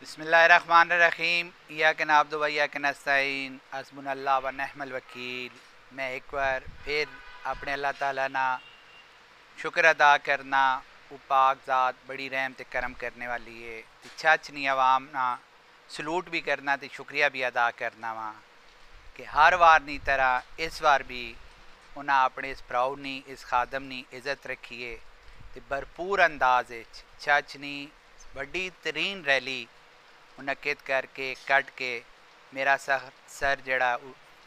बिस्मिल्लाहिर्रहमानिर्रहीम इय्याक नअब्दु व इय्याक नस्तईन हस्बुनल्लाह व निअमल वकील। मैं एक बार फिर अपने अल्लाह ताला ना शुक्र अदा करना। वो पाक ज़ात बड़ी रहम ते करम करने वाली है। छचनी अवाम ना सलूट भी करना ते शुक्रिया भी अदा करना वा कि हर वार नी तरह इस बार भी उन्हें अपने इस भराऊ नी इस खादम नी इज़्ज़त रखी है ते भरपूर अंदाज छचनी बड़ी तरीन रैली मुनक्किद करके कट के मेरा सर जड़ा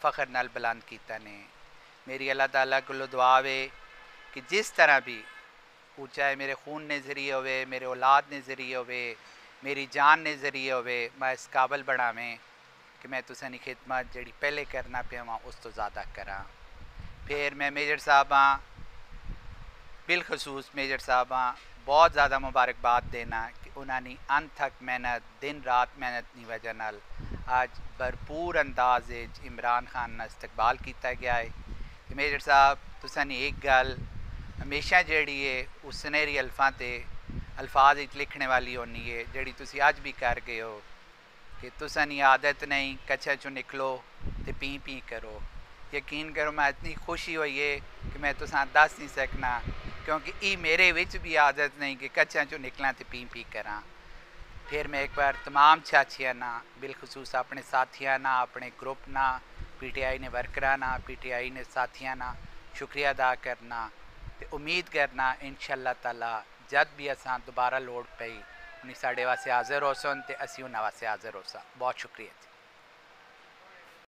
फ़ख्र नाल बुलंद कीता ने। मेरी अल्लाह ताला कोलों दुआ वे कि जिस तरह भी वो चाहे मेरे खून ने ज़रिए होवे, मेरे औलाद ने ज़रिए होवे, मेरी जान ने ज़रिए होवे, मैं इस काबल बनावें कि मैं तुसां दी खिदमत जड़ी पहले करना पिया वां उस तो ज़्यादा करा। फिर मैं मेजर साहबा बिलखसूस मेजर साहबा बहुत ज़्यादा मुबारकबाद देना कि उन्होंने अनथक मेहनत दिन रात मेहनत की वजह नाल आज भरपूर अंदाज इमरान खान का इस्तकबाल किया गया है कि मेजर साहब तुसां एक गल हमेशा जड़ी है उस सुनहरी अल्फाज लिखने वाली होनी है जड़ी तुसी अज भी कर गए हो कि तुसां आदत नहीं कच्छा चो निकलो तो पी पी करो। यकीन करो मैं इतनी खुशी हुई है कि मैं तुसां दस नहीं सकना क्योंकि ये मेरे विच भी आदत नहीं कि कच्छा चो निकला तो पी पी करा। फिर मैं एक बार तमाम छाछिया ना बिलखसूस अपने साथियों ना अपने ग्रुप ना PTI ने वर्करा ना PTI ने साथियों ना शुक्रिया अदा करना तो उम्मीद करना इंशाअल्लाह ताला जब भी असां दोबारा लोड़ पई उन्हें साढ़े वास्ते हाज़िर हो सन तो असी उन्होंने वास्ते हाज़िर हो सा। बहुत शुक्रिया।